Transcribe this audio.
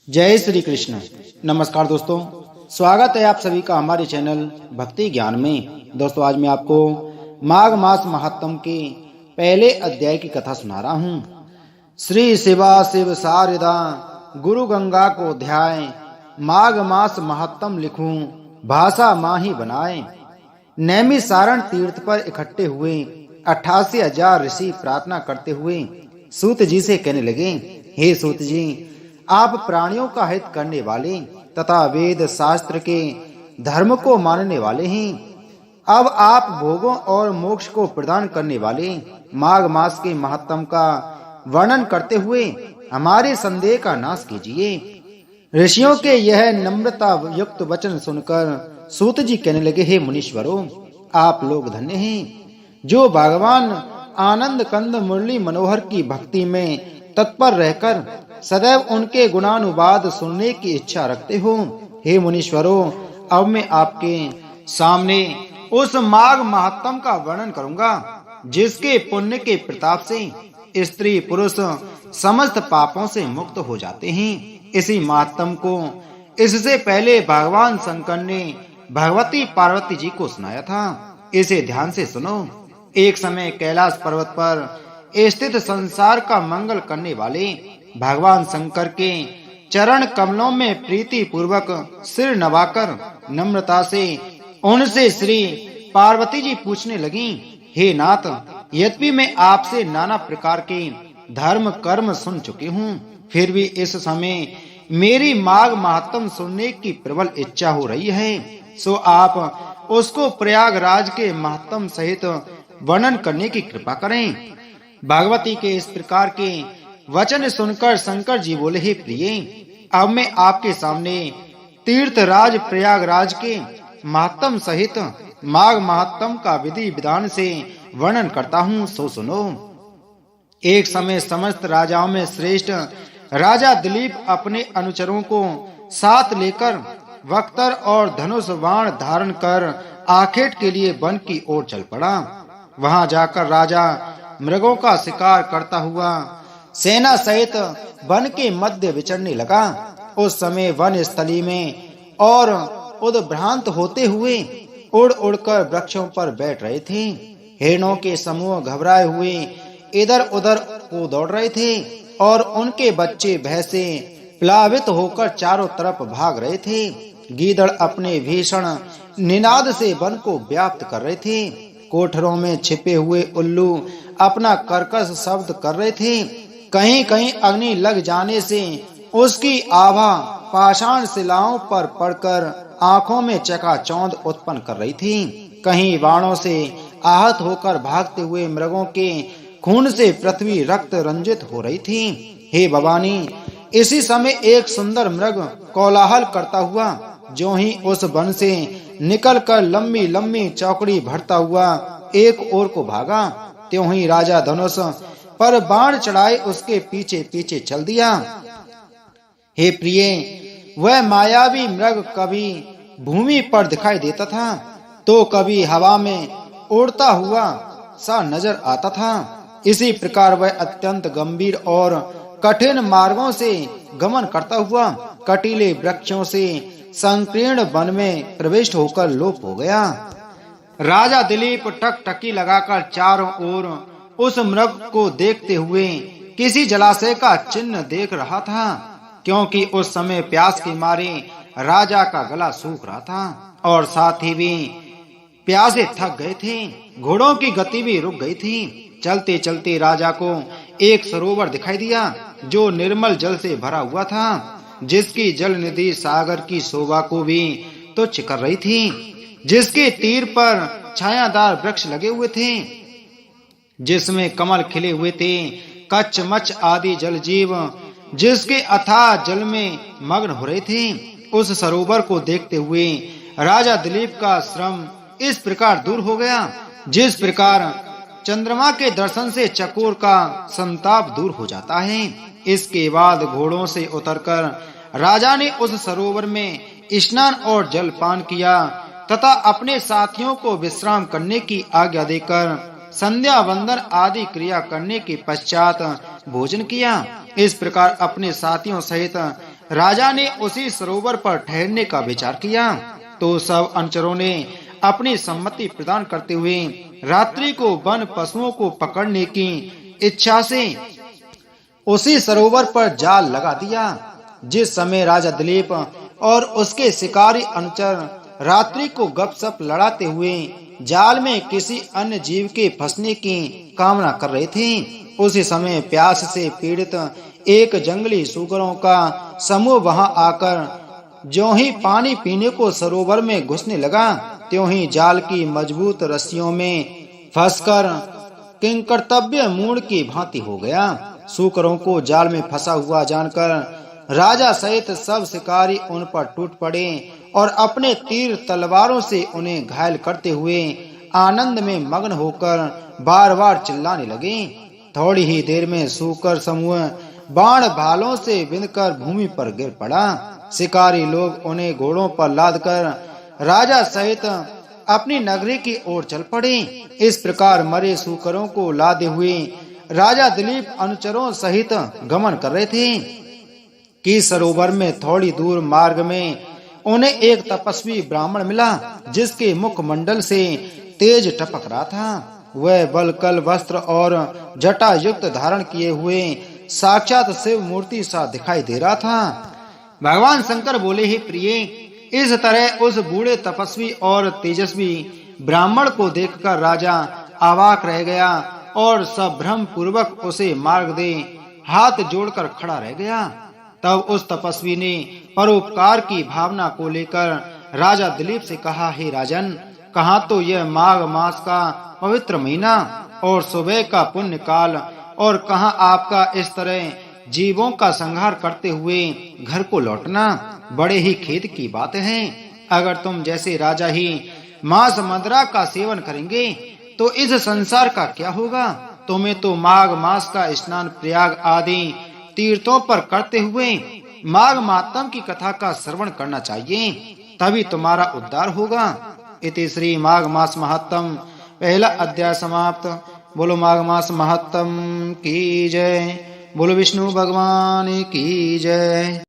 जय श्री कृष्ण। नमस्कार दोस्तों, स्वागत है आप सभी का हमारे चैनल भक्ति ज्ञान में। दोस्तों, आज मैं आपको माघ मास महात्म के पहले अध्याय की कथा सुना रहा हूँ। श्री शिवा शिव सारिदा गुरु गंगा को ध्याय, माघ मास महात्म लिखूं भाषा माही बनाए। नैमी सारण तीर्थ पर इकट्ठे हुए 88,000 ऋषि प्रार्थना करते हुए सूत जी से कहने लगे, हे सूत जी, आप प्राणियों का हित करने वाले तथा वेद शास्त्र के धर्म को मानने वाले हैं। अब आप भोगों और मोक्ष को प्रदान करने वाले माघ मास के महात्म का वर्णन करते हुए हमारे संदेह का नाश कीजिए। ऋषियों के यह नम्रता युक्त वचन सुनकर सूत जी कहने लगे, हे मुनीश्वरों, आप लोग धन्य हैं जो भगवान आनंद कंद मुरली मनोहर की भक्ति में तत्पर रहकर सदैव उनके गुणानुवाद सुनने की इच्छा रखते हो। हे मुनीश्वरों, अब मैं आपके सामने उस माघ महात्म का वर्णन करूंगा जिसके पुण्य के प्रताप से स्त्री पुरुष समस्त पापों से मुक्त हो जाते हैं। इसी महात्म को इससे पहले भगवान शंकर ने भगवती पार्वती जी को सुनाया था। इसे ध्यान से सुनो। एक समय कैलाश पर्वत पर स्थित संसार का मंगल करने वाले भगवान शंकर के चरण कमलों में प्रीति पूर्वक सिर नवाकर नम्रता से उनसे श्री पार्वती जी पूछने लगी, हे नाथ, यद्यपि मैं आपसे नाना प्रकार के धर्म कर्म सुन चुकी हूँ, फिर भी इस समय मेरी माघ महात्म सुनने की प्रबल इच्छा हो रही है। सो आप उसको प्रयागराज के महात्म सहित वर्णन करने की कृपा करें। भगवती के इस प्रकार के वचन सुनकर शंकर जी बोले, हे प्रिय, अब मैं आपके सामने तीर्थराज प्रयागराज के महात्म सहित माघ महात्म का विधि विधान से वर्णन करता हूँ, सो सुनो। एक समय समस्त राजाओं में श्रेष्ठ राजा दिलीप अपने अनुचरों को साथ लेकर वक्तर और धनुष बाण धारण कर आखेट के लिए वन की ओर चल पड़ा। वहां जाकर राजा मृगों का शिकार करता हुआ सेना सहित वन के मध्य विचरने लगा। उस समय वन स्थली में और उद्भ्रांत होते हुए उड़ उड़कर वृक्षों पर बैठ रहे थे। हिरणों के समूह घबराए हुए इधर उधर को दौड़ रहे थे और उनके बच्चे भय से प्लावित होकर चारों तरफ भाग रहे थे। गीदड़ अपने भीषण निनाद से वन को व्याप्त कर रहे थे। कोठरों में छिपे हुए उल्लू अपना कर्कश शब्द कर रहे थे। कहीं कहीं अग्नि लग जाने से उसकी आभा पाषाण शिलाओं पर पड़कर आंखों में चकाचौंध उत्पन्न कर रही थी। कहीं बाणों से आहत होकर भागते हुए मृगों के खून से पृथ्वी रक्त रंजित हो रही थी। हे भवानी, इसी समय एक सुंदर मृग कोलाहल करता हुआ जो ही उस वन से निकलकर लंबी लंबी चौकड़ी भरता हुआ एक ओर को भागा, त्यों ही राजा धनुष पर बाण चढ़ाए उसके पीछे पीछे चल दिया। हे प्रिय, वह मायावी मृग कभी भूमि पर दिखाई देता था तो कभी हवा में उड़ता हुआ सा नजर आता था। इसी प्रकार वह अत्यंत गंभीर और कठिन मार्गों से गमन करता हुआ कटीले वृक्षों से संकीर्ण वन में प्रविष्ट होकर लोप हो गया। राजा दिलीप टकटकी लगाकर चारों ओर उस मृग को देखते हुए किसी जलाशय का चिन्ह देख रहा था, क्योंकि उस समय प्यास के मारे राजा का गला सूख रहा था और साथ ही भी प्यासे थक गए थे। घोड़ों की गति भी रुक गई थी। चलते चलते राजा को एक सरोवर दिखाई दिया जो निर्मल जल से भरा हुआ था, जिसकी जल निधि सागर की शोभा को भी तुच्छ कर रही थी, जिसके तीर पर छायादार वृक्ष लगे हुए थे, जिसमें कमल खिले हुए थे, कच्छ मच्छ आदि जल जीव जिसके अथाह जल में मग्न हो रहे थे। उस सरोवर को देखते हुए राजा दिलीप का श्रम इस प्रकार दूर हो गया, जिस प्रकार चंद्रमा के दर्शन से चकोर का संताप दूर हो जाता है। इसके बाद घोड़ों से उतरकर राजा ने उस सरोवर में स्नान और जलपान किया तथा अपने साथियों को विश्राम करने की आज्ञा देकर संध्या वंदन आदि क्रिया करने के पश्चात भोजन किया। इस प्रकार अपने साथियों सहित राजा ने उसी सरोवर पर ठहरने का विचार किया तो सब अनुचरों ने अपनी सम्मति प्रदान करते हुए रात्रि को वन पशुओं को पकड़ने की इच्छा से उसी सरोवर पर जाल लगा दिया। जिस समय राजा दिलीप और उसके शिकारी अनुचर रात्रि को गपशप लड़ाते हुए जाल में किसी अन्य जीव के फंसने की कामना कर रहे थे, उसी समय प्यास से पीड़ित एक जंगली सूकरों का समूह वहां आकर ज्यों ही पानी पीने को सरोवर में घुसने लगा, त्यों ही जाल की मजबूत रस्सियों में फंसकर किंकर्तव्य मूढ़ की भांति हो गया। सूकरों को जाल में फंसा हुआ जानकर राजा सहित सब शिकारी उन पर टूट पड़े और अपने तीर तलवारों से उन्हें घायल करते हुए आनंद में मग्न होकर बार-बार चिल्लाने लगे। थोड़ी ही देर में सूकर समूह बाण भालों से बिंधकर भूमि पर गिर पड़ा। शिकारी लोग उन्हें घोड़ों पर लादकर राजा सहित अपनी नगरी की ओर चल पड़े। इस प्रकार मरे सूकरों को लादे हुए राजा दिलीप अनुचरों सहित गमन कर रहे थे कि सरोवर में थोड़ी दूर मार्ग में उन्हें एक तपस्वी ब्राह्मण मिला, जिसके मुखमंडल से तेज टपक रहा था। वह बलकल वस्त्र और जटा युक्त धारण किए हुए साक्षात शिव मूर्ति सा दिखाई दे रहा था। भगवान शंकर बोले, हे प्रिय, इस तरह उस बूढ़े तपस्वी और तेजस्वी ब्राह्मण को देखकर राजा अवाक रह गया और संभ्रम पूर्वक उसे मार्ग दे हाथ जोड़कर खड़ा रह गया। तब उस तपस्वी ने परोपकार की भावना को लेकर राजा दिलीप से कहा, हे राजन, कहाँ तो यह माघ मास का पवित्र महीना और सुबह का पुण्य काल, और कहाँ आपका इस तरह जीवों का संहार करते हुए घर को लौटना, बड़े ही खेद की बात है। अगर तुम जैसे राजा ही मांस मदिरा का सेवन करेंगे तो इस संसार का क्या होगा। तुम्हें तो माघ मास का स्नान प्रयाग आदि तीर्थों पर करते हुए माघ मातम की कथा का श्रवण करना चाहिए, तभी तुम्हारा उद्धार होगा। इति श्री माघ मास महात्म पहला अध्याय समाप्त। बोलो माघ मास महात्म की जय। बोलो विष्णु भगवान की जय।